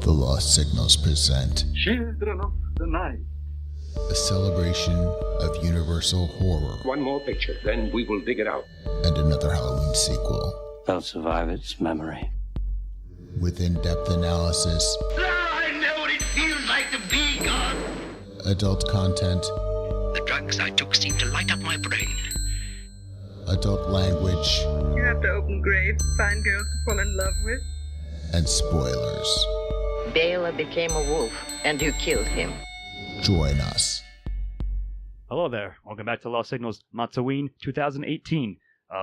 The Lost Signals present Children of the Night. a celebration of universal horror One more picture, then we will dig it out. and another Halloween sequel They'll survive its memory. with in-depth analysis, I know what it feels like to be God. adult content, The drugs I took seemed to light up my brain. adult language, You have to open graves, find girls to fall in love with. and spoilers. Bela became a wolf, and you killed him. Join us. Hello there. Welcome back to Lost Signals MOTS-O-Ween 2018.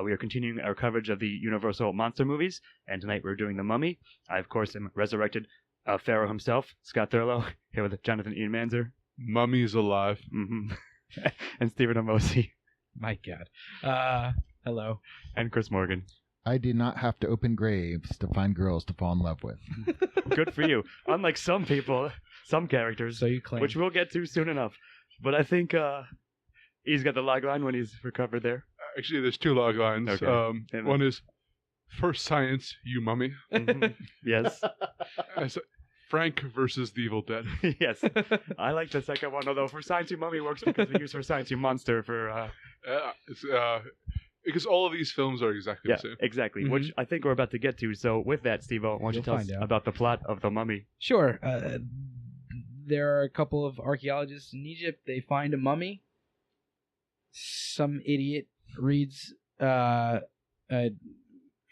We are continuing our coverage of the Universal monster movies, and tonight we're doing The Mummy. I, of course, am resurrected Pharaoh himself, Scott Thurlow, here with Jonathan Ian Manzer. Mummy's alive. Mm-hmm. And Stephen Amosi. My God. Hello. And Chris Morgan. I did not have to open graves to find girls to fall in love with. Good for you. Unlike some people, some characters, So you claim. which we'll get to soon enough. But I think he's got the log line when he's recovered there. Actually, there's two log lines. Okay. One is, for science, you mummy. Mhm. Yes. As Frank versus the Evil Dead. Yes. I like the second one, although for Science You Mummy works because we use for Science You Monster for... Because all of these films are exactly Yeah, the same. exactly, Mhm. which I think we're about to get to. So with that, Steve-O, why don't you You'll tell us find out. about the plot of The Mummy? Sure. There are a couple of archaeologists in Egypt. They find a mummy. Some idiot reads a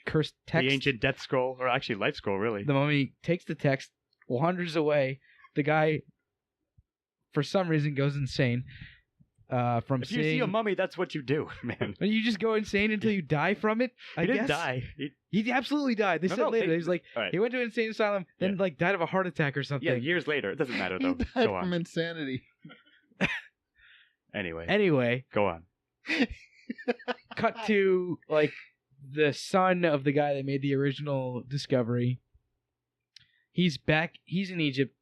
cursed text. The ancient death scroll, or actually life scroll, really. The mummy takes the text, wanders away. The guy, for some reason, goes insane. From If you see a mummy, that's what you do, man. But you just go insane until you die from it. I He guess. didn't die. He absolutely died. They No, said no, later. they- He's like, all right. he went to an insane asylum, then Yeah. like died of a heart attack or something. Yeah, years later. It doesn't matter, He though. died Go from on. insanity. Anyway, Anyway, go on. cut to like the son of the guy that made the original discovery. He's back. He's in Egypt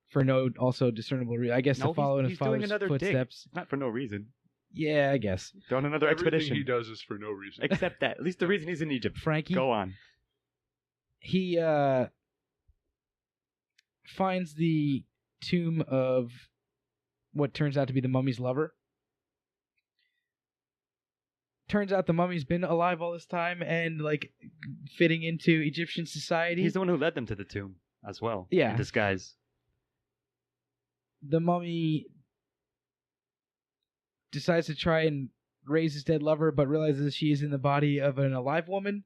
for no also discernible reason. I guess No, to follow in his he's doing father's another dig. footsteps. Not for no reason. Yeah, I guess. They're on another Everything expedition. he does is for no reason. Except that. At least the reason he's in Egypt. Frankie. Go on. He finds the tomb of what turns out to be the mummy's lover. Turns out the mummy's been alive all this time and like fitting into Egyptian society. He's the one who led them to the tomb as well. Yeah. In disguise. The mummy decides to try and raise his dead lover, but realizes she is in the body of an alive woman.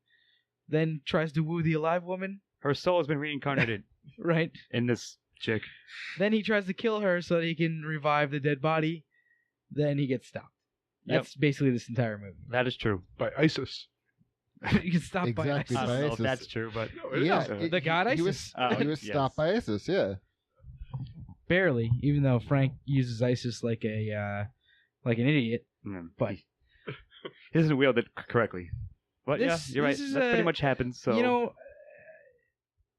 Then tries to woo the alive woman. Her soul has been reincarnated Right. in this chick. Then he tries to kill her so that he can revive the dead body. Then he gets stopped. Yep. That's basically this entire movie. That is true. By ISIS. You can stop Exactly. by I ISIS. don't know if ISIS. that's true, but No, it Yeah, is. The god he ISIS. was, he was Yes. stopped by ISIS, yeah. Barely, even though Frank uses ISIS like an idiot. But he doesn't wield it correctly. But This- yeah, you're right. this is That pretty a- much happens. So you know,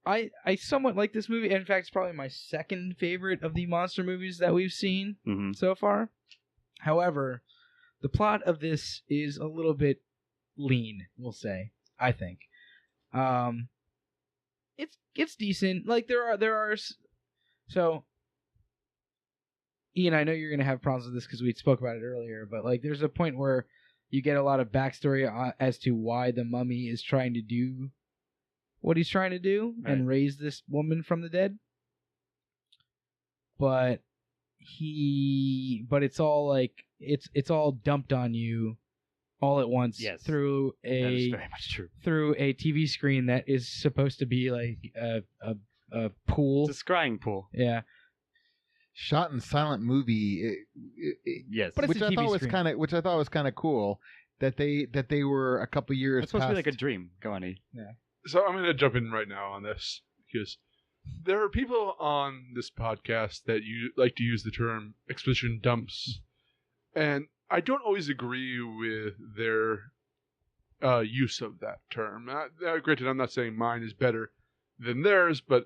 I somewhat like this movie. In fact, it's probably my second favorite of the monster movies that we've seen Mhm. so far. However, the plot of this is a little bit lean, we'll say. I think, it's decent. Like so. Ian, I know you're gonna have problems with this because we spoke about it earlier, but like, there's a point where you get a lot of backstory as to why the mummy is trying to do what he's trying to do and raise this woman from the dead. But it's all like it's all dumped on you all at once. Yes. through that is a very much true. through a TV screen that is supposed to be like a pool. It's a scrying pool. Yeah. Shot in silent movie, Yes. But it's which a I TV thought was screen. kind of cool that they were a couple years It's supposed to be past. like a dream. Go on, E. So I'm going to jump in right now on this because there are people on this podcast that like to use the term exposition dumps, and I don't always agree with their use of that term. Granted, I'm not saying mine is better than theirs, but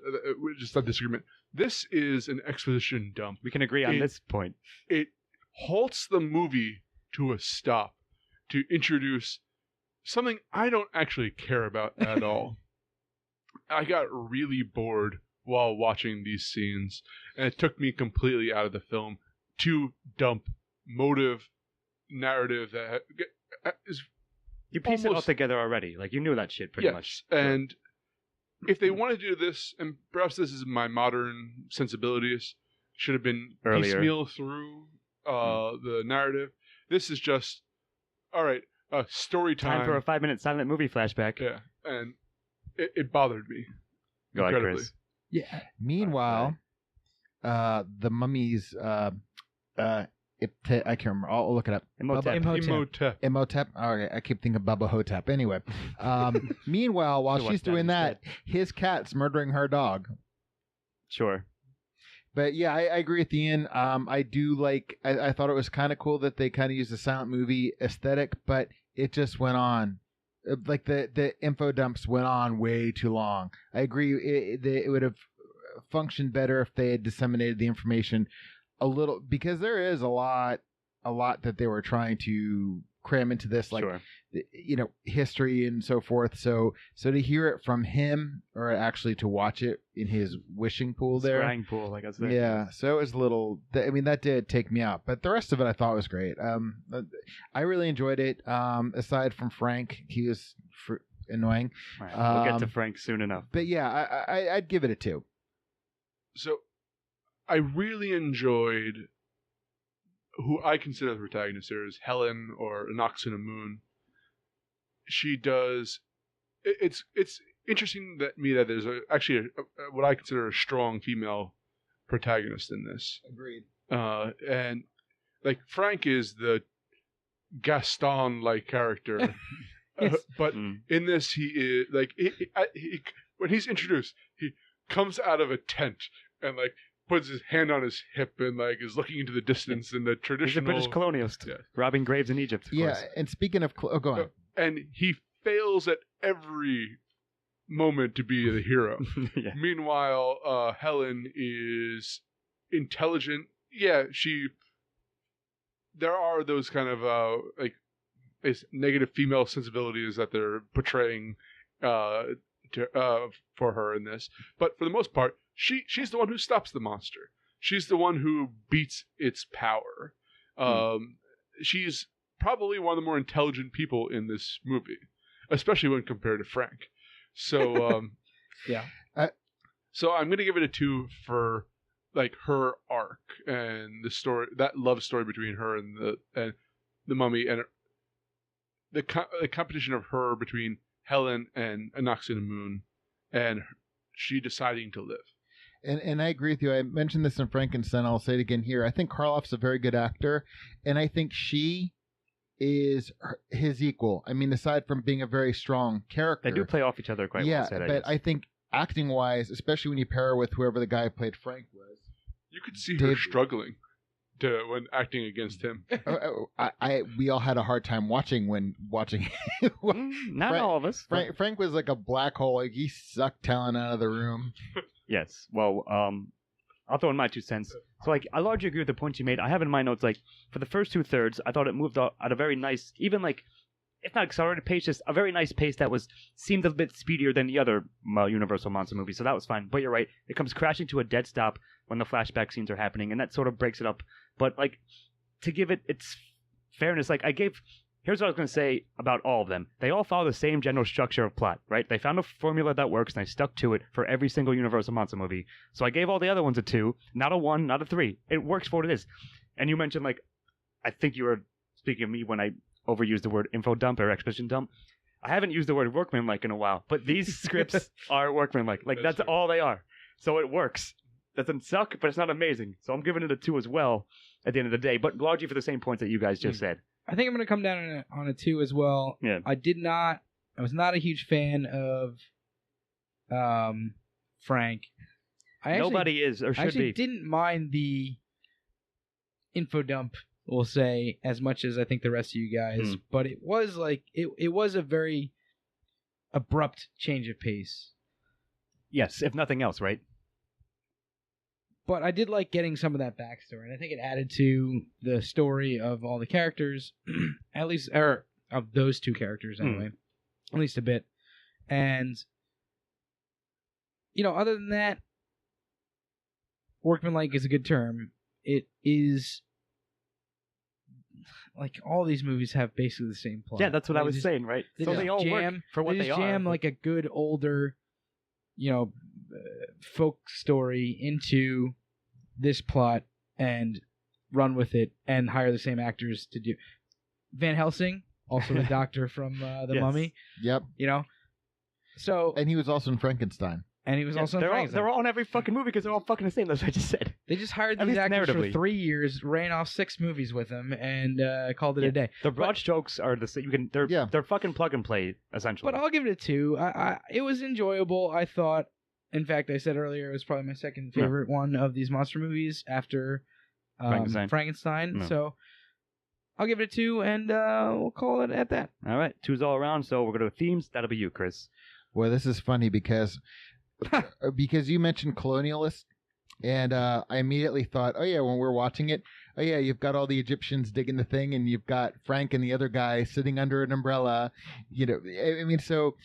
just a disagreement. This is an exposition dump. We can agree on this point. It halts the movie to a stop to introduce something I don't actually care about at all. I got really bored while watching these scenes, and it took me completely out of the film to dump motive, narrative that is. You pieced it all together already. Like, you knew that shit pretty much. And if they want to do this, and perhaps this is my modern sensibilities, should have been earlier, piecemeal through the narrative. This is just, all right, story time. Time for a 5-minute silent movie flashback. Yeah, and it bothered me. Go ahead, incredibly. Chris. Yeah. Meanwhile, the mummy's I can't remember. I'll look it up. Imhotep. Okay, I keep thinking Bubba Hotep. Anyway, meanwhile, while she's doing that, his cat's murdering her dog. Sure. But yeah, I agree with Ian. I do like. I thought it was kind of cool that they kind of used the silent movie aesthetic, but it just went on. Like the info dumps went on way too long. I agree. It would have functioned better if they had disseminated the information a little, because there is a lot that they were trying to cram into this, like history and so forth. So to hear it from him, or actually to watch it in his wishing pool there, scrying pool, like I said. Yeah, so it was a little. I mean, that did take me out, but the rest of it I thought was great. I really enjoyed it. Aside from Frank, he was annoying. Right, we'll get to Frank soon enough. But yeah, I'd give it a 2. So, I really enjoyed who I consider the protagonist here is Helen, or Unearths. She does. It's interesting that there's actually what I consider a strong female protagonist in this. Agreed. And like Frank is the Gaston-like character, Yes. but in this he is like he when he's introduced, he comes out of a tent and like puts his hand on his hip and like is looking into the distance in the traditional. He's a British colonialist, robbing graves in Egypt. Of course. And speaking of, go on. And he fails at every moment to be the hero. Yeah. Meanwhile, Helen is intelligent. Yeah, there are those kind of negative female sensibilities that they're portraying for her in this, but for the most part, she's the one who stops the monster. She's the one who beats its power. She's probably one of the more intelligent people in this movie, especially when compared to Frank. So, yeah. So I'm going to give it a 2 for like her arc and the story, that love story between her and the mummy, and the competition of her between Helen and Anaxinamun, and she deciding to live. And I agree with you. I mentioned this in Frankenstein. I'll say it again here. I think Karloff's a very good actor, and I think she is his equal. I mean, aside from being a very strong character, they do play off each other quite well. Yeah, but I think acting-wise, especially when you pair her with whoever the guy who played Frank was, you could see her struggling when acting against him. We all had a hard time watching. Not all of us. Frank was like a black hole. Like, he sucked talent out of the room. Yes. Well, I'll throw in my 2 cents. So, like, I largely agree with the points you made. I have in my notes, like, for the first 2/3, I thought it moved at a very nice, even like, if not accelerated pace, just a very nice pace that seemed a bit speedier than the other Universal monster movies. So that was fine. But you're right. It comes crashing to a dead stop when the flashback scenes are happening, and that sort of breaks it up. But, like, to give it its fairness, like, here's what I was going to say about all of them. They all follow the same general structure of plot, right? They found a formula that works, and they stuck to it for every single Universal monster movie. So I gave all the other ones a 2, not a 1, not a 3. It works for what it is. And you mentioned, like, I think you were speaking of me when I overused the word info dump or exposition dump. I haven't used the word workmanlike in a while, but these scripts are workmanlike. Like, that's all they are. So it works. Doesn't suck, but it's not amazing. So I'm giving it a 2 as well at the end of the day, but largely for the same points that you guys just said. I think I'm going to come down on a 2 as well. Yeah. I was not a huge fan of Frank. Nobody is or should be. I actually didn't mind the info dump, we'll say, as much as I think the rest of you guys, but it was like, it was a very abrupt change of pace. Yes, if nothing else, right? But I did like getting some of that backstory, and I think it added to the story of all the characters, at least, or of those two characters anyway, at least a bit. And other than that, workmanlike is a good term. It is like all these movies have basically the same plot. Yeah, that's what I was saying, right? So they all work for what they are. Jam like a good older, folk story into this plot and run with it and hire the same actors to do. Van Helsing, also the doctor from The Mummy. Yep. So and he was also in Frankenstein. And he was also in Frankenstein. They're all in every fucking movie because they're all fucking the same. That's what I just said. They just hired these actors for 3 years, ran off 6 movies with them, and called it a day. The broad strokes are the same. They're fucking plug and play essentially. But I'll give it a 2. It was enjoyable. I thought. In fact, I said earlier it was probably my second favorite one of these monster movies after Frankenstein. No. So I'll give it a 2, and we'll call it at that. All right, 2's all around. So we're going to themes. That'll be you, Chris. Well, this is funny because you mentioned colonialist, and I immediately thought, oh yeah, when we're watching it, oh yeah, you've got all the Egyptians digging the thing, and you've got Frank and the other guy sitting under an umbrella. I mean, so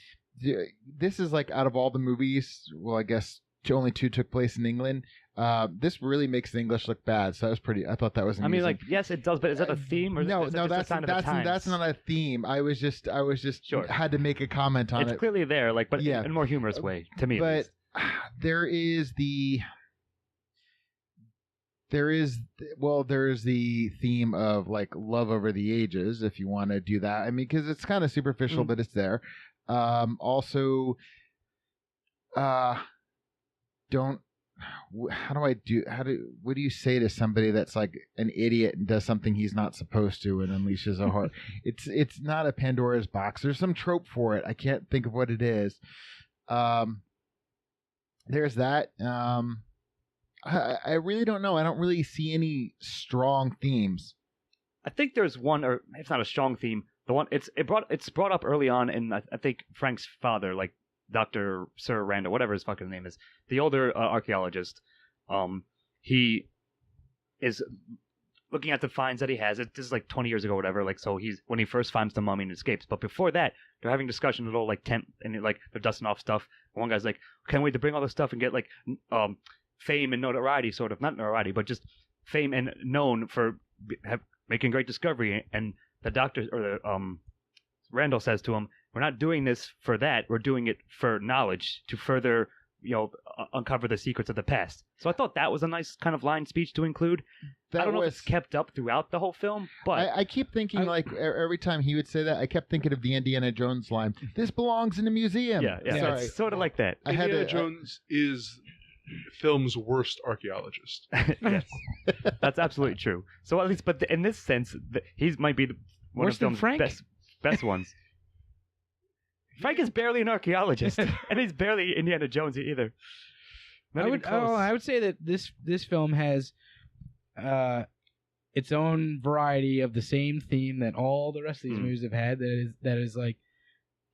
this is like out of all the movies, well, I guess only 2 took place in England. This really makes the English look bad. So I thought that was amusing. I mean, like, yes, it does, but is that a theme or no? is that just a sign of the times? That's not a theme. I was just had to make a comment on it. It's clearly there, but in a more humorous way to me. But there is the theme of like love over the ages, if you want to do that. I mean, because it's kind of superficial, but it's there. Also, what do you say to somebody that's like an idiot and does something he's not supposed to and unleashes a heart? It's not a Pandora's box. There's some trope for it. I can't think of what it is. There's that. I really don't know. I don't really see any strong themes. I think there's one, or it's not a strong theme. The one it's brought up early on, and I think Frank's father, like Dr. Sir Randall, whatever his fucking name is, the older archaeologist, he is looking at the finds that he has. This is like 20 years ago, whatever. Like, so he's when he first finds the mummy and escapes. But before that, they're having discussion at all like tent, and like they're dusting off stuff. One guy's like, "Can't wait to bring all this stuff and get like fame and notoriety, sort of not notoriety, but just fame and known for making great discovery." And the doctor or the Randall says to him, "We're not doing this for that. We're doing it for knowledge to further, uncover the secrets of the past." So I thought that was a nice kind of line speech to include. I don't know if it's kept up throughout the whole film, but I keep thinking like every time he would say that, I kept thinking of the Indiana Jones line. This belongs in a museum. Yeah. It's sort of like that. Indiana Jones is film's worst archaeologist. Yes, that's absolutely true. So at least, but in this sense, he might be one of film's best ones. Frank is barely an archaeologist, and he's barely Indiana Jones either. I would say that this film has its own variety of the same theme that all the rest of these movies have had. That is like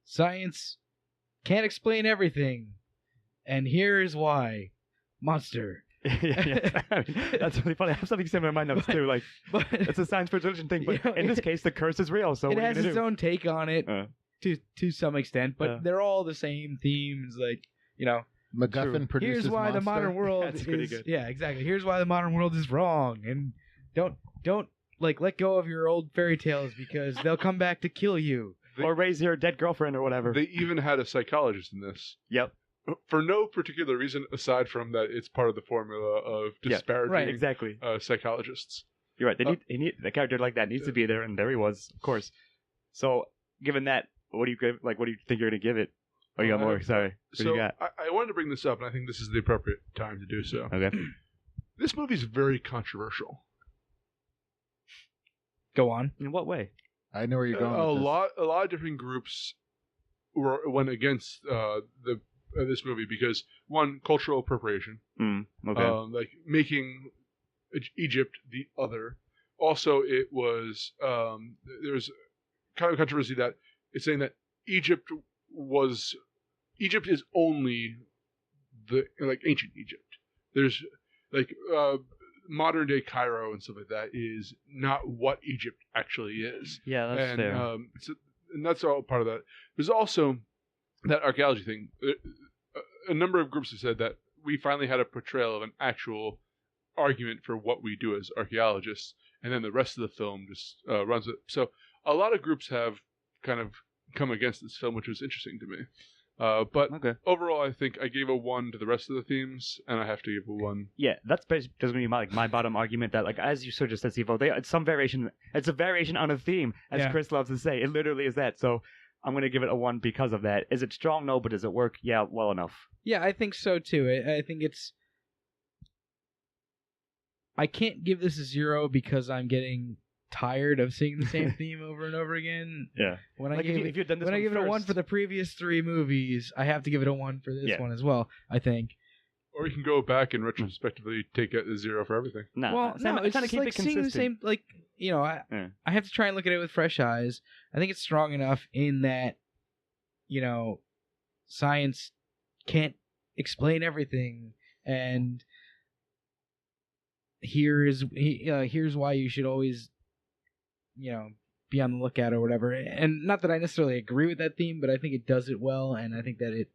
science can't explain everything, and here's why. Monster. Yeah. I mean, that's really funny. I have something similar in my notes too. Like, it's a science versus religion thing, but in this case, the curse is real. So it has its own take on it to some extent, but they're all the same themes. Like, MacGuffin produces here's why Monster. the modern world is good. Yeah, exactly. Here's why the modern world is wrong, and don't like let go of your old fairy tales because they'll come back to kill you or raise your dead girlfriend or whatever. They even had a psychologist in this. Yep. For no particular reason aside from that it's part of the formula of disparaging psychologists. You're right. They need a character like that needs to be there, and there he was, of course. So, given that, what do you think you're going to give it? Oh, you got more. Sorry. What do you got? I wanted to bring this up, and I think this is the appropriate time to do so. Okay. This movie is very controversial. Go on. In what way? I know where you're going. A lot of different groups went against this movie because one, cultural appropriation, like making Egypt the other. Also, it was there's kind of controversy that it's saying that Egypt is only the ancient Egypt. There's modern day Cairo and stuff like that is not what Egypt actually is. Yeah, that's fair. And that's all part of that. There's also that archaeology thing. A number of groups have said that we finally had a portrayal of an actual argument for what we do as archaeologists, and then the rest of the film just runs it. So a lot of groups have kind of come against this film, which was interesting to me. But overall, I think I gave a 1 to the rest of the themes, and I have to give a 1. Yeah, that's basically going to be my bottom argument. That, like, as you sort of said, Steve, it's some variation. It's a variation on a theme, as Chris loves to say. It literally is that. So I'm going to give it a 1 because of that. Is it strong? No, but does it work? Yeah, well enough. Yeah, I think so too. I think it's. I can't give this a 0 because I'm getting tired of seeing the same theme over and over again. Yeah. When I like give, if you'd done this when I give it a 1 first. for the previous 3 movies, I have to give it a 1 for this one as well, I think. Or you can go back and retrospectively take a 0 for everything. No, well, no, it's kind of keep like it seeing consistent. the same, like, you know, I have to try and look at it with fresh eyes. I think it's strong enough in that, you know, science can't explain everything, and here's why you should always, you know, be on the lookout or whatever. And not that I necessarily agree with that theme, but I think it does it well, and I think that it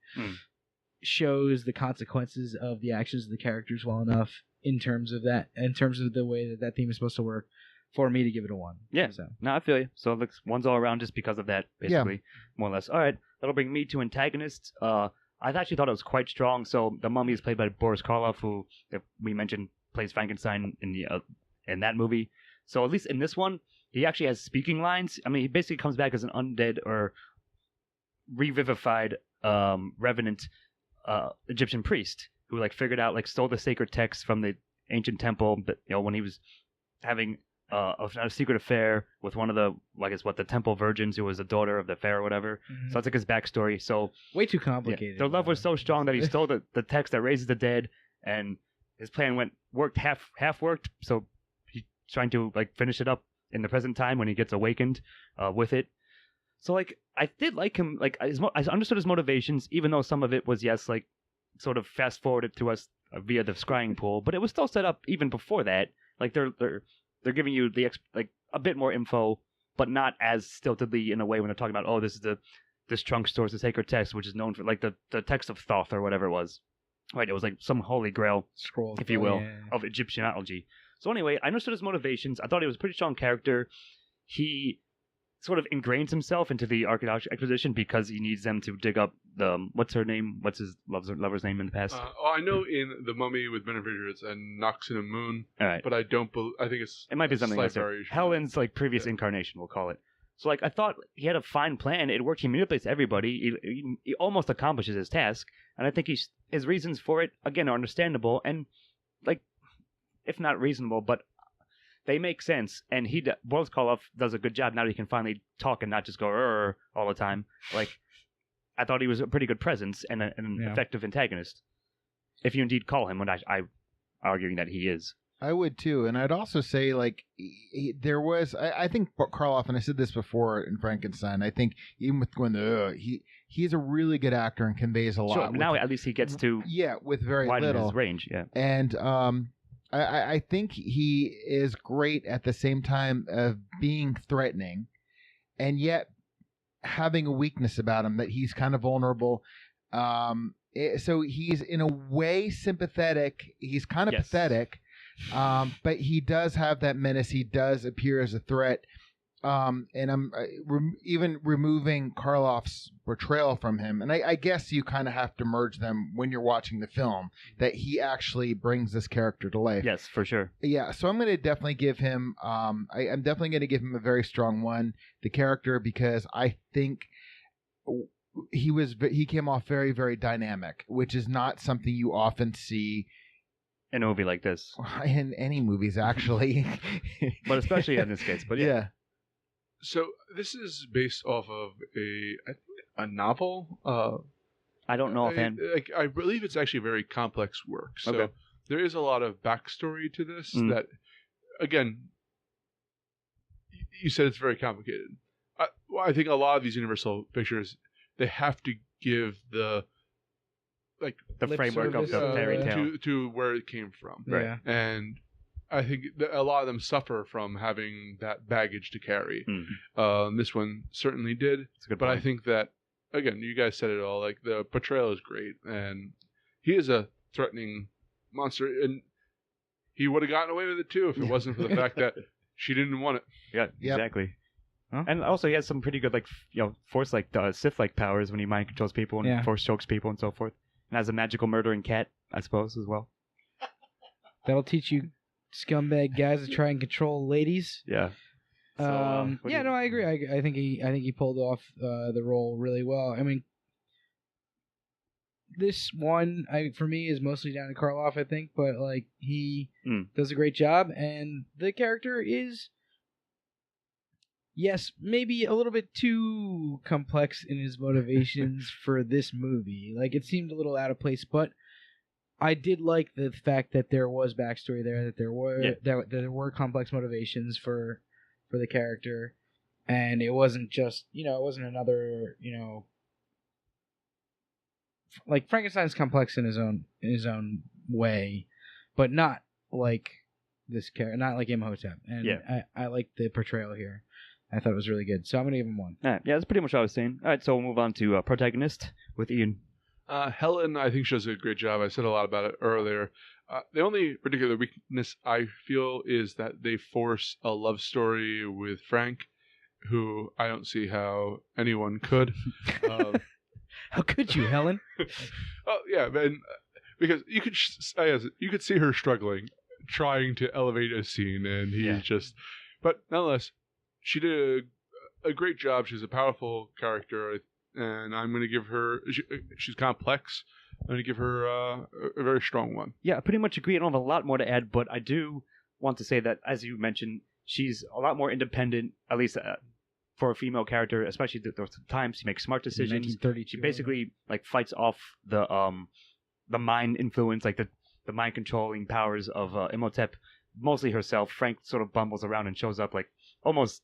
shows the consequences of the actions of the characters well enough in terms of the way that theme is supposed to work for me to give it a 1. Yeah, so. No, I feel you. So it looks 1's all around just because of that, basically, more or less. All right, that'll bring me to antagonists. I actually thought it was quite strong. So the Mummy is played by Boris Karloff, who, if we mentioned, plays Frankenstein in that movie. So at least in this one, he actually has speaking lines. I mean, he basically comes back as an undead or revivified revenant Egyptian priest who, like, figured out, like, stole the sacred texts from the ancient temple, but, you know, when he was having a secret affair with one of the, I guess, the temple virgins who was the daughter of the pharaoh or whatever. Mm-hmm. So that's like his backstory. So way too complicated. Yeah, their love was so strong that he stole the text that raises the dead, and his plan worked half worked. So he's trying to, like, finish it up in the present time when he gets awakened with it. So, like, I did like him. Like, I understood his motivations, even though some of it was, yes, like, sort of fast forwarded to us via the scrying pool, but it was still set up even before that. Like, they're giving you a bit more info, but not as stiltedly in a way when they're talking about, this trunk stores the sacred text, which is known for, like, the text of Thoth or whatever it was. Right, it was like some holy grail scroll, if you will, of Egyptianology. So anyway, I understood his motivations. I thought he was a pretty strong character. He sort of ingrains himself into the archaeological exposition because he needs them to dig up what's her name? What's his lover's name in the past? I know in The Mummy with Ben Fraser it's a Noxina Moon. All right. But I think it might be something else. Helen's, like, previous incarnation, we'll call it. So, like, I thought he had a fine plan. It worked. He manipulates everybody. He almost accomplishes his task. And I think his reasons for it, again, are understandable and, like, if not reasonable, but they make sense. And Boris Karloff does a good job now that he can finally talk and not just go all the time. Like, I thought he was a pretty good presence and an effective antagonist. If you indeed call him, what I'm arguing that he is. I would too, and I'd also say, like, there was. I think Karloff, and I said this before in Frankenstein. I think even with Gwen, he's a really good actor and conveys a lot. Sure, now at least he gets to with very widen little his range. Yeah, and I think he is great at the same time of being threatening, and yet having a weakness about him that he's kind of vulnerable. So he's in a way sympathetic. He's kind of pathetic. But he does have that menace. He does appear as a threat. And I'm even removing Karloff's portrayal from him. And I guess you kind of have to merge them when you're watching the film, that he actually brings this character to life. Yes, for sure. Yeah, so I'm going to definitely give him, I'm definitely going to give him a very strong 1, the character, because I think he came off very, very dynamic, which is not something you often see in a movie like this. In any movies, actually. But especially in this case. But yeah. So this is based off of a novel. I don't know offhand. I believe it's actually a very complex work. So there is a lot of backstory to this that, again, you said it's very complicated. I think a lot of these Universal pictures, they have to give the framework of the fairy tale to where it came from. Right. And I think that a lot of them suffer from having that baggage to carry. This one certainly did. That's a good but point. I think that, again, you guys said it all. Like, the portrayal is great, and he is a threatening monster, and he would have gotten away with it too if it wasn't for the fact that she didn't want it. Yeah, exactly. Huh? And also, he has some pretty good, force, Sith-like powers when he mind controls people and force chokes people and so forth. And has a magical murdering cat, I suppose, as well. That'll teach you scumbag guys to try and control ladies. Yeah. So, I agree. I think he pulled off the role really well. I mean, this one, for me, is mostly down to Karloff, I think, but he does a great job, and the character is, yes, maybe a little bit too complex in his motivations for this movie. It seemed a little out of place, but I did like the fact that there was backstory there, that there were complex motivations for the character, and it wasn't just it wasn't another Frankenstein's complex in his own way, but not like this character, not like Imhotep. And I like the portrayal here. I thought it was really good, so I'm gonna give him 1. All right, yeah, that's pretty much what I was saying. All right, so we'll move on to protagonist with Ian. Helen, I think she does a great job. I said a lot about it earlier. The only particular weakness I feel is that they force a love story with Frank, who I don't see how anyone could. How could you, Helen? Oh yeah, man, because you could see her struggling, trying to elevate a scene, and he's just. But nonetheless, she did a great job. She's a powerful character, and I'm going to give her. She's complex. I'm going to give her a very strong 1. Yeah, I pretty much agree. I don't have a lot more to add, but I do want to say that, as you mentioned, she's a lot more independent, at least for a female character, especially those times she makes smart decisions. 1932. She basically fights off the mind influence, the mind controlling powers of Imhotep, mostly herself. Frank sort of bumbles around and shows up almost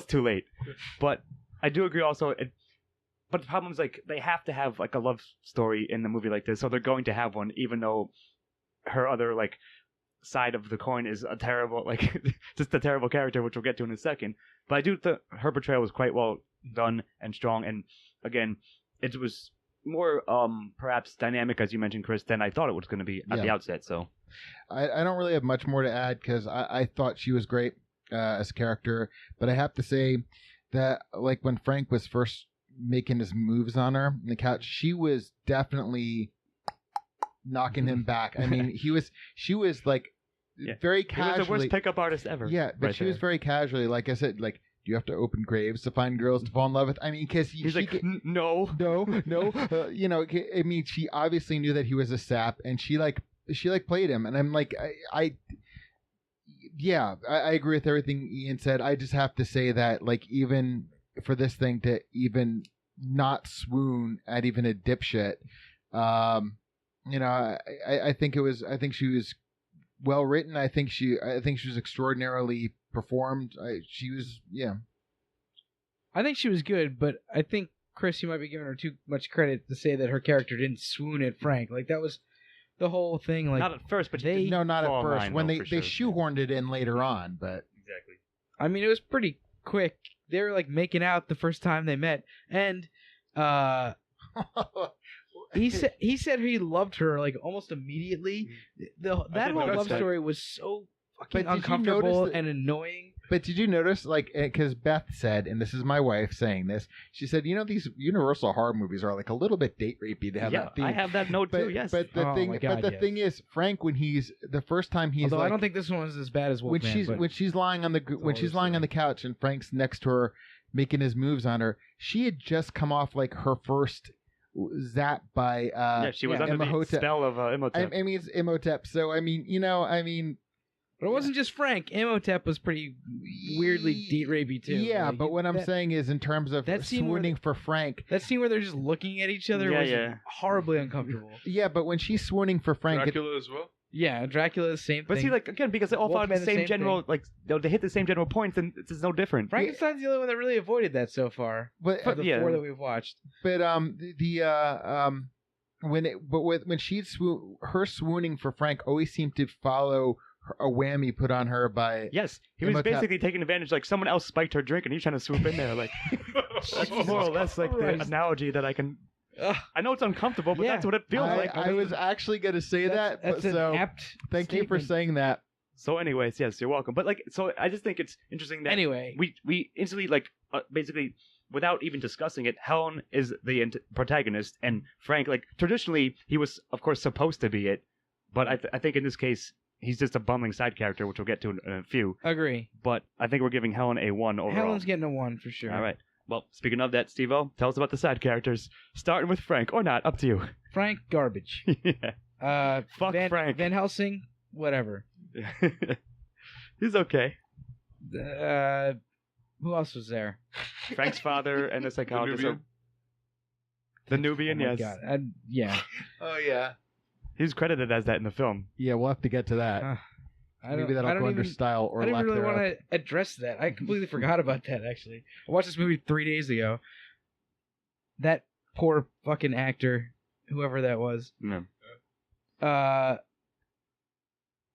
too late. But I do agree also. But the problem is, they have to have, a love story in the movie like this, so they're going to have one, even though her other, side of the coin is a terrible, just a terrible character, which we'll get to in a second. But I do think her portrayal was quite well done and strong, and, again, it was more, perhaps, dynamic, as you mentioned, Chris, than I thought it was going to be at the outset, so. I don't really have much more to add, because I thought she was great as a character, but I have to say that, when Frank was first making his moves on her on the couch, she was definitely knocking him back. I mean, she was very casually. He was the worst pickup artist ever. Yeah, but she was very casually, like I said, do you have to open graves to find girls to fall in love with? I mean, because he's no. I mean, she obviously knew that he was a sap, and she played him, and I'm I agree with everything Ian said. I just have to say that, even for this thing to even not swoon at even a dipshit, I think she was well written. I think she was extraordinarily performed. She was. I think she was good, but I think, Chris, you might be giving her too much credit to say that her character didn't swoon at Frank. That was the whole thing. Not at first, but not at first. When they shoehorned it in later on, but exactly. I mean, it was pretty quick. They were making out the first time they met, and he said he loved her almost immediately. That whole love story was so fucking uncomfortable and annoying. But did you notice, because Beth said, and this is my wife saying this, she said, these Universal horror movies are a little bit date rapey. They have that theme. I have that note too. Yes. But the thing is, Frank, when he's the first time he's I don't think this one was as bad as Wolfman. When she's lying on the couch and Frank's next to her making his moves on her, she had just come off her first zap by she was under the spell of Imhotep. I mean, it's Imhotep, so I mean. But it wasn't just Frank. Imhotep was pretty weirdly date rapey too. Yeah, but what I'm saying is, in terms of swooning for Frank, that scene where they're just looking at each other was horribly uncomfortable. Yeah, but when she's swooning for Frank, Dracula as well. Yeah, Dracula, same thing. But see, again, because they all follow the same general, they hit the same general points, and it's no different. Frankenstein's the only one that really avoided that so far. But the 4 that we've watched. But when she'd her swooning for Frank always seemed to follow a whammy put on her by Yes, he was Imhotep. basically taking advantage. Like someone else spiked her drink, and he's trying to swoop in there. Like that's more or less like the analogy that I can. I know it's uncomfortable, but that's what it feels like. I was actually going to say that. That's an so apt thank you for statement. saying that. So, anyways, yes, you're welcome. But like, so I just think it's interesting that Anyway. we instantly like basically without even discussing it, Helen is the protagonist, and Frank, like traditionally, he was of course supposed to be it, but I think in this case. He's just a bumbling side character, which we'll get to in a few. Agree. But I think we're giving Helen a 1 overall. Helen's getting a 1 for sure. All right. Well, speaking of that, Steve-O, tell us about the side characters. Starting with Frank, or not, up to you. Frank, garbage. Yeah. Fuck Frank. Van Helsing, whatever. He's okay. Who else was there? Frank's father and the psychologist. The Nubian, Oh my yes. God. Yeah. Oh yeah. He's credited as that in the film. Yeah, we'll have to get to that. Maybe that'll go under style or I didn't lack really thereof. want to address that. I completely forgot about that, actually. I watched this movie 3 days ago. That poor fucking actor, whoever that was. No.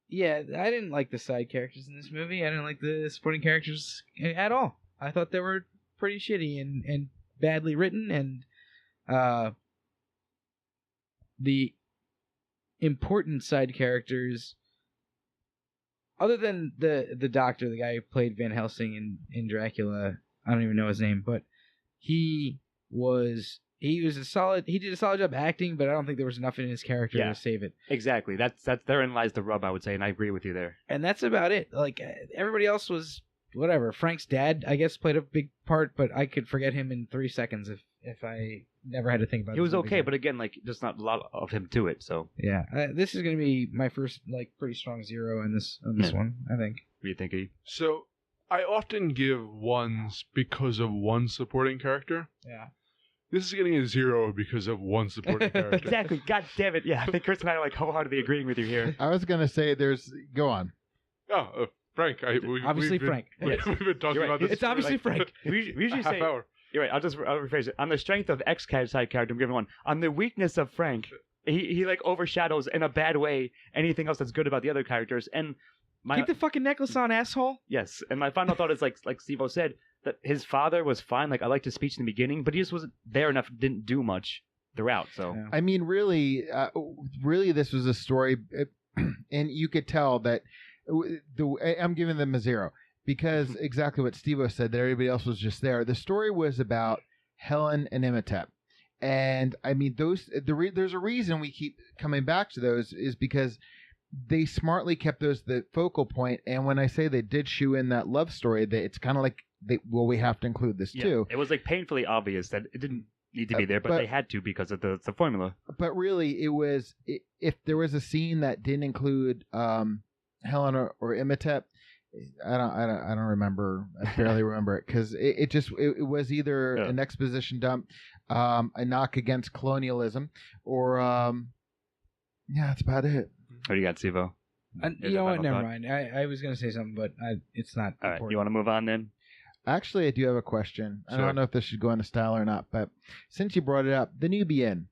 Yeah, I didn't like the side characters in this movie. I didn't like the supporting characters at all. I thought they were pretty shitty and badly written, and the important side characters, other than the doctor, the guy who played Van Helsing in Dracula, I don't even know his name, but he did a solid job acting, but I don't think there was enough in his character to save it. Exactly. That's therein lies the rub, I would say, and I agree with you there. And that's about it. Like, everybody else was whatever. Frank's dad, I guess, played a big part, but I could forget him in 3 seconds if I never had to think about it. He was okay, but again, like, just not a lot of him to it, so. Yeah, this is going to be my first, like, pretty strong 0 on this one, I think. What do you think, E? So, I often give 1s because of one supporting character. Yeah. This is getting a 0 because of one supporting character. Exactly. God damn it. Yeah, I think Chris and I are like wholeheartedly agreeing with you here. I was gonna say go on. Oh, Frank. Obviously Frank. We've been talking about this. It's obviously Frank. We usually half say. hour. You're right. I'll rephrase it. On the strength of X side character, I'm giving 1. On the weakness of Frank, he like overshadows in a bad way anything else that's good about the other characters. And keep the fucking necklace on, asshole. Yes. And my final thought is like Steve-O said, that his father was fine. Like, I liked his speech in the beginning, but he just wasn't there enough. Didn't do much throughout. So I mean, really, this was a story, and you could tell that I'm giving them a 0 because exactly what Steve-O said, that everybody else was just there. The story was about Helen and Imhotep, and I mean, there's a reason we keep coming back to those is because they smartly kept those the focal point. And when I say they did shoe in that love story, that it's kind of like we have to include this too. It was like painfully obvious that it didn't need to be there, but they had to because of the formula. But really, it was if there was a scene that didn't include Helen or Imhotep, I don't remember. I barely remember it because it was either an exposition dump, a knock against colonialism, or that's about it. What do you got, Steve-O? You know what? Never mind. I was going to say something, but it's not all right, important. you want to move on then? Actually, I do have a question. Sure. I don't know if this should go into style or not, but since you brought it up, the Nubian,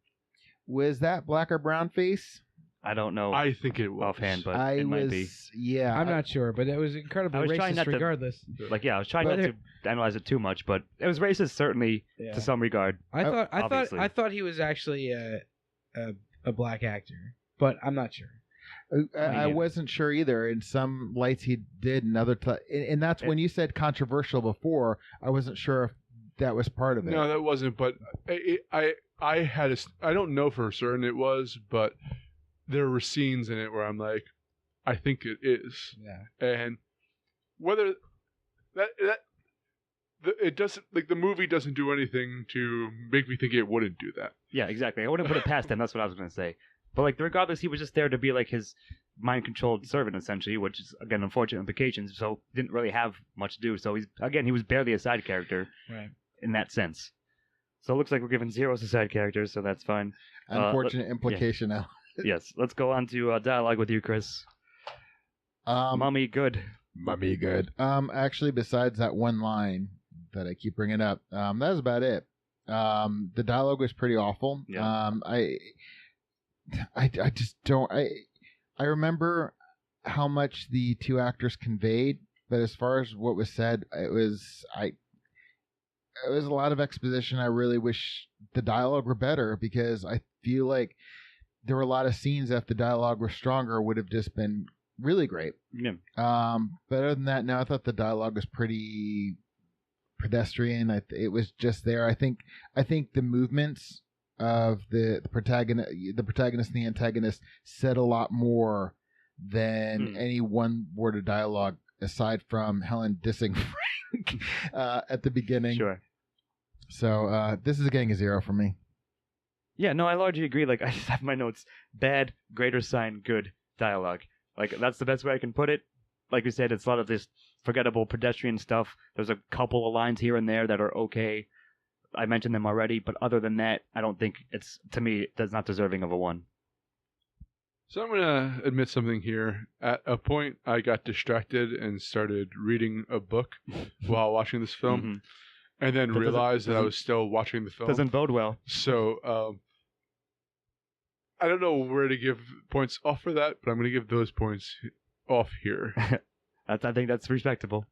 was that black or brown face? I don't know. I think it was offhand, but it might be. Yeah, I'm not sure, but it was incredibly racist regardless. I was trying not to analyze it too much, but it was racist certainly to some regard. I thought he was actually a black actor, but I'm not sure. I wasn't sure either. In some lights he did, in other and that's when you said controversial before. I wasn't sure if that was part of it. No, that wasn't. But I don't know for certain it was, but there were scenes in it where I'm like, I think it is. Yeah. And whether it doesn't, like, the movie doesn't do anything to make me think it wouldn't do that. Yeah, exactly. I wouldn't put it past him. That's what I was going to say. But like, regardless, he was just there to be like his mind-controlled servant, essentially, which is again unfortunate implications. So didn't really have much to do. So he was barely a side character, right, in that sense. So it looks like we're giving 0s to side characters, so that's fine. Unfortunate implication now. Yes, let's go on to dialogue with you, Chris. Mummy, good. Mummy, good. Actually, besides that one line that I keep bringing up, that was about it. The dialogue was pretty awful. Yeah. I just don't. I remember how much the two actors conveyed, but as far as what was said, it was a lot of exposition. I really wish the dialogue were better, because I feel like there were a lot of scenes that if the dialogue were stronger would have just been really great. Yeah. But other than that, no, I thought the dialogue was pretty pedestrian. It was just there. I think the movements of the protagonist and the antagonist said a lot more than any one word of dialogue, aside from Helen dissing Frank at the beginning. Sure. So this is getting a 0 for me. Yeah, no, I largely agree. Like, I just have my notes: bad, greater sign, good dialogue. Like, that's the best way I can put it. Like we said, it's a lot of this forgettable pedestrian stuff. There's a couple of lines here and there that are okay. I mentioned them already, but other than that, I don't think it's, to me, that's not deserving of a 1. So I'm going to admit something here. At a point, I got distracted and started reading a book while watching this film, Mm-hmm. and then That realized that I was still watching the film. Doesn't bode well. So I don't know where to give points off for that, but I'm going to give those points off here. I think that's respectable.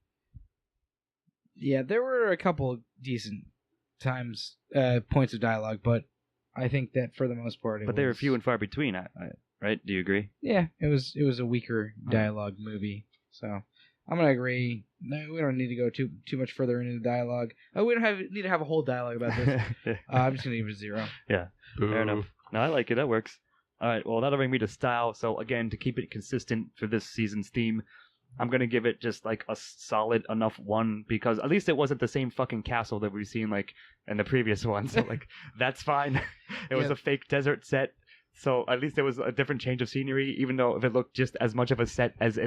Yeah, there were a couple decent times, points of dialogue, but I think that for the most part, But they were few and far between, right? Do you agree? Yeah, it was a weaker dialogue movie, so I'm gonna agree. No, we don't need to go too much further into the dialogue. We don't need to have a whole dialogue about this. I'm just gonna give it a 0. Yeah, fair enough. No, I like it. That works. All right, well, that'll bring me to style. So again, to keep it consistent for this season's theme, I'm going to give it just like a solid enough 1, because at least it wasn't the same fucking castle that we've seen like in the previous one. So like, that's fine. It was a fake desert set. So at least it was a different change of scenery, even though if it looked just as much of a set as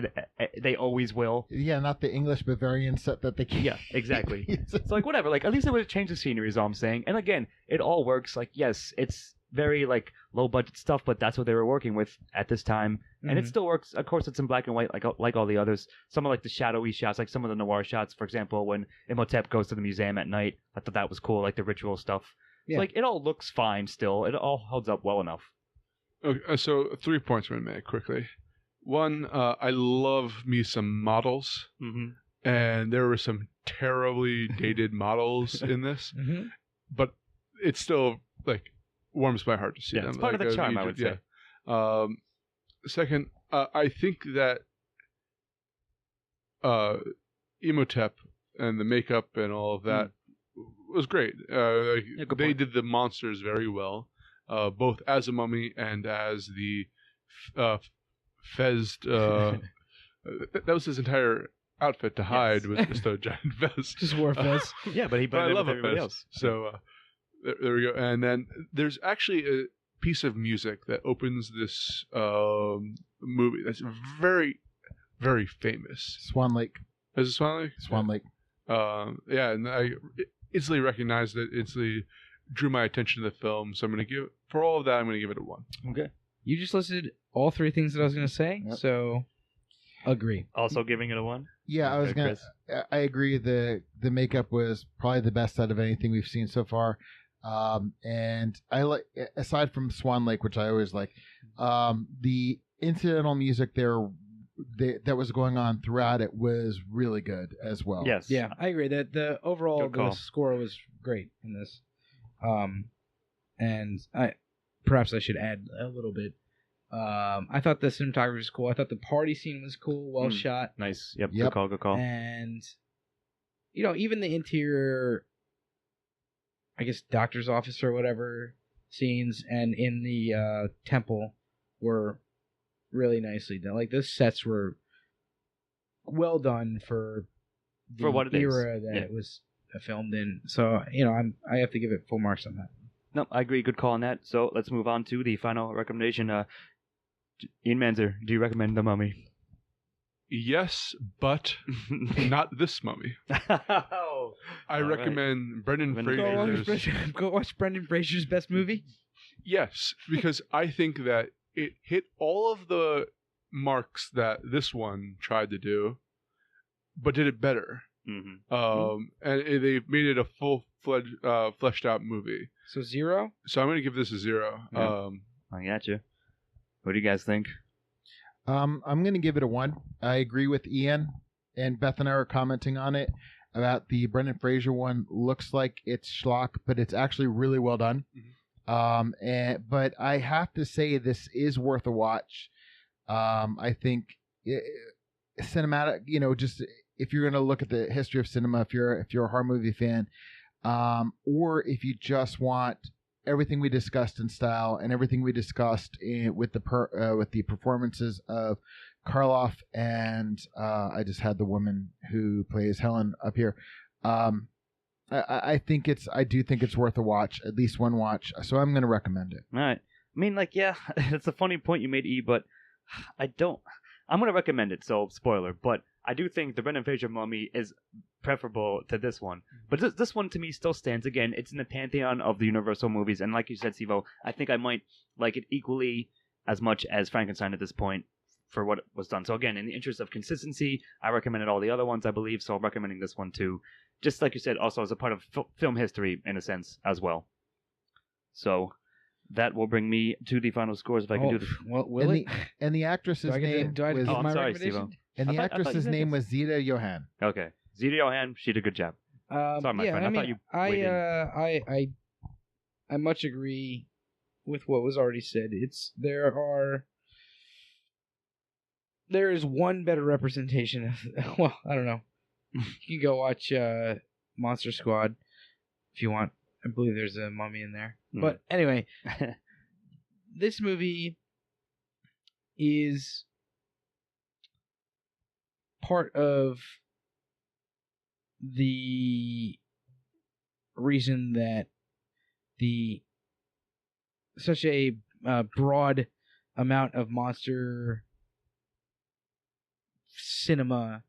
they always will. Yeah, not the English Bavarian set that they keep. Yeah, exactly. It's like, whatever. Like, at least it was a change of scenery is all I'm saying. And again, it all works. Like, yes, it's very like low budget stuff, but that's what they were working with at this time, and it still works. Of course, it's in black and white, like all the others. Some of like the shadowy shots, like some of the noir shots, for example, when Imhotep goes to the museum at night. I thought that was cool, like the ritual stuff. Yeah. So, like, it all looks fine still. It all holds up well enough. Okay, so 3 points I'm going to make quickly. 1, I love me some models, and there were some terribly dated models in this, but it's still like warms my heart to see them. It's part of the charm, I would say. Yeah. Second, I think that Imhotep and the makeup and all of that was great. They did the monsters very well, both as a mummy and as the fezzed. That was his entire outfit to hide, was just a giant vest. Just wore a vest. Yeah, but I love everybody else. So there we go. And then there's actually a piece of music that opens this movie that's very, very famous. Swan Lake. Is it Swan Lake? Swan Lake. Yeah, and I instantly recognized it. Instantly drew my attention to the film. So I'm going to give, for all of that, I'm going to give it a 1. Okay. You just listed all 3 things that I was going to say, so agree. Also giving it a 1? Yeah, I agree. The makeup was probably the best out of anything we've seen so far. And I like, aside from Swan Lake, which I always like, the incidental music that was going on throughout it was really good as well. Yes. Yeah, I agree that the overall score was great in this. And perhaps I should add a little bit. I thought the cinematography was cool. I thought the party scene was cool, well shot. Nice. Yep. Good call. And even the interior, I guess, doctor's office or whatever scenes and in the temple were really nicely done. Like, those sets were well done for what it era is. that it was filmed in. So, I have to give it full marks on that. No, I agree. Good call on that. So let's move on to the final recommendation. Ian Manzer, do you recommend The Mummy? Yes, but not this Mummy. I recommend Brendan Fraser's... Go watch Brendan Fraser's best movie? Yes, because I think that it hit all of the marks that this one tried to do, but did it better. And they made it a full-fledged, fleshed-out movie. So 0? So I'm going to give this a 0. Yeah. I got you. What do you guys think? I'm going to give it a 1. I agree with Ian, and Beth and I were commenting on it about the Brendan Fraser one. Looks like it's schlock, but it's actually really well done. But I have to say this is worth a watch. I think cinematic, just if you're going to look at the history of cinema, if you're a horror movie fan, or if you just want everything we discussed in style and everything we discussed with the performances of Karloff and I just had the woman who plays Helen up here. I do think it's worth a watch, at least one watch. So I'm going to recommend it. All right. I mean, it's a funny point you made, E, but I'm going to recommend it. So spoiler, but I do think the Brendan Fraser Mummy is preferable to this one. But this one to me still stands. Again, it's in the pantheon of the Universal movies. And like you said, Stevo, I think I might like it equally as much as Frankenstein at this point for what was done. So again, in the interest of consistency, I recommended all the other ones, I believe. So I'm recommending this one too. Just like you said, also as a part of film history in a sense as well. So that will bring me to the final scores if I can do this. Well, will it? And the actress's name was... I'm sorry, Stevo. And the actress's name was Zita Johann. Okay. Zita Johann, she did a good job. Sorry, my friend. I much agree with what was already said. There is one better representation of, well, I don't know. You can go watch Monster Squad if you want. I believe there's a mummy in there. But anyway, this movie is part of the reason that such a broad amount of monster cinema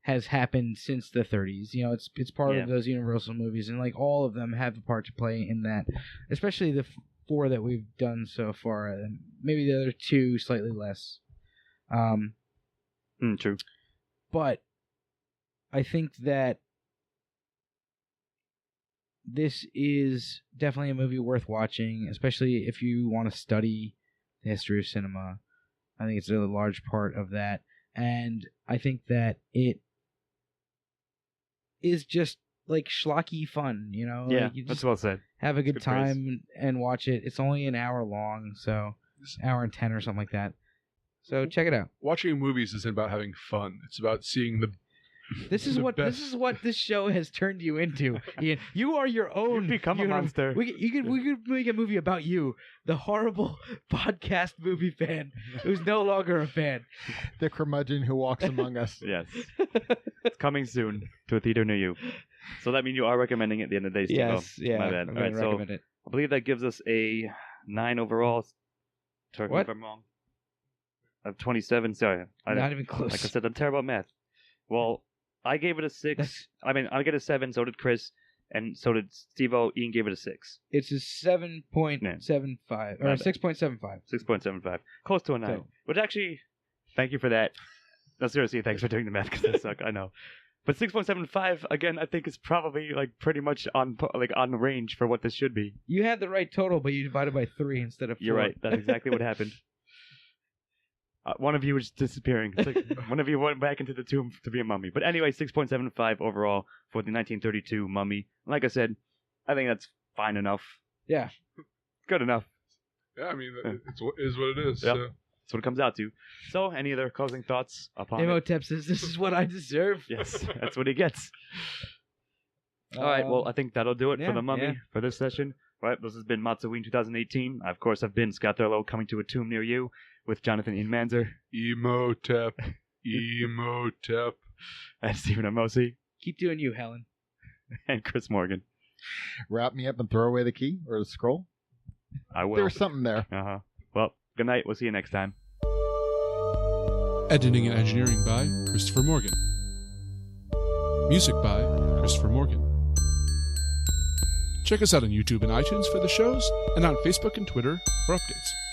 has happened since the 30s. It's part of those Universal movies, and like all of them have a part to play in that, especially the 4 that we've done so far. Maybe the other 2 slightly less. True. But I think that this is definitely a movie worth watching, especially if you want to study the history of cinema. I think it's a large part of that. And I think that it is just like schlocky fun, Yeah, like you that's just well said. have a good time and watch it. It's only an hour long, so hour and 10 or something like that. So check it out. Watching movies isn't about having fun. It's about seeing the. This is what this show has turned you into, Ian. You are your own. You've become a monster. We could make a movie about you, the horrible podcast movie fan who's no longer a fan. The curmudgeon who walks among us. Yes. It's coming soon to a theater near you. So that means you are recommending it at the end of the day, Steve. Yes, yeah. My bad. I'm All right, so recommend it. I believe that gives us a 9 overall. Correct me if I'm wrong. Of 27. Sorry. Not even close. Like I said, I'm terrible at math. Well, I gave it a 6. I mean, I get a 7. So did Chris, and so did Steve-O. Ian gave it a 6. It's a 7.75 or 6.75. 6.75, close to a 9. Which actually, thank you for that. No, seriously, thanks for doing the math because I suck. I know, but 6.75 again, I think is probably like pretty much on range for what this should be. You had the right total, but you divided by 3 instead of 4. You're right. That's exactly what happened. One of you was disappearing. It's like one of you went back into the tomb to be a mummy. But anyway, 6.75 overall for the 1932 Mummy. Like I said, I think that's fine enough. Yeah. Good enough. Yeah, I mean, it is what it is. Yep. So. That's what it comes out to. So, any other closing thoughts upon Imhotep says, "This is what I deserve." Yes, that's what he gets. All right, well, I think that'll do it for the Mummy for this session. All right, this has been MOTS-O-Ween 2018. I, of course, have been Scott Thurlow, coming to a tomb near you with Jonathan Ian Manzer. Imhotep. And Stephen Amosi. Keep doing you, Helen. And Chris Morgan. Wrap me up and throw away the key or the scroll? I will. There's something there. Uh-huh. Well, good night. We'll see you next time. Editing and engineering by Christopher Morgan. Music by Christopher Morgan. Check us out on YouTube and iTunes for the shows, and on Facebook and Twitter for updates.